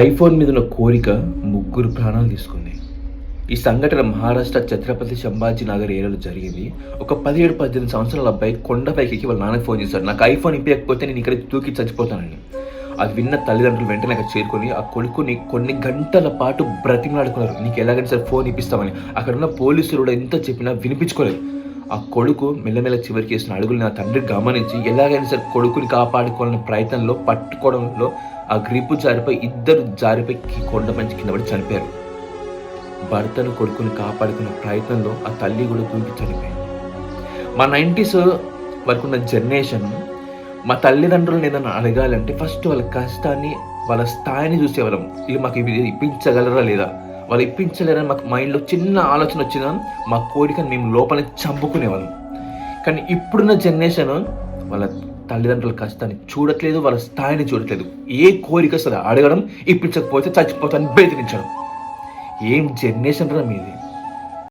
IPhone మీద ఉన్న కోరిక ముగ్గురు ప్రాణాలు తీసుకుంది. ఈ సంఘటన మహారాష్ట్ర ఛత్రపతి సంభాజీనగర్ ఏరియాలో జరిగింది. ఒక 17-18 సంవత్సరాల అబ్బాయి కొండపైకి ఎక్కి వాళ్ళ నాన్నకి ఫోన్ చేశాడు, నాకు ఐఫోన్ ఇప్పకపోతే నేను ఇక్కడ దూకి చచ్చిపోతానని. అది విన్న తల్లిదండ్రులు వెంటనే అక్కడ చేరుకొని ఆ కొడుకుని కొన్ని గంటల పాటు బ్రతిమలాడుకున్నారు, నీకు ఎలాగైనా సరే ఫోన్ ఇప్పిస్తామని. అక్కడ ఉన్న పోలీసులు కూడా ఎంత చెప్పినా వినిపించుకోలేదు. ఆ కొడుకు మెల్లమెల్ల చివరికి వేసిన అడుగులు నా తండ్రి గమనించి ఎలాగైనా సరే కొడుకుని కాపాడుకోవాలనే ప్రయత్నంలో పట్టుకోవడంలో ఆ గ్రిప్పు జారిపోయి ఇద్దరు జారిపోయి కొండ మంచి కింద పడి చనిపోయారు. భర్తను కొడుకుని కాపాడుకునే ప్రయత్నంలో ఆ తల్లి కూడా దూకి చనిపోయింది. మా 90s వరకు ఉన్న జనరేషన్ మా తల్లిదండ్రులను ఏదైనా అడగాలంటే ఫస్ట్ వాళ్ళ కష్టాన్ని వాళ్ళ స్థాయిని చూసేవాళ్ళం. ఇవి మాకు ఇవి ఇప్పించగలరా లేదా, వాళ్ళు ఇప్పించలేరని మాకు మైండ్లో చిన్న ఆలోచన వచ్చినా మా కోరికను మేము లోపల చంపుకునేవాళ్ళం. కానీ ఇప్పుడున్న జనరేషన్ వాళ్ళ తల్లిదండ్రుల కష్టాన్ని చూడట్లేదు, వాళ్ళ స్థాయిని చూడట్లేదు. ఏ కోరిక సరే అడగడం, ఇప్పించకపోతే చచ్చిపోతాను బెదిరించడం. ఏం జనరేషన్ రా మీది.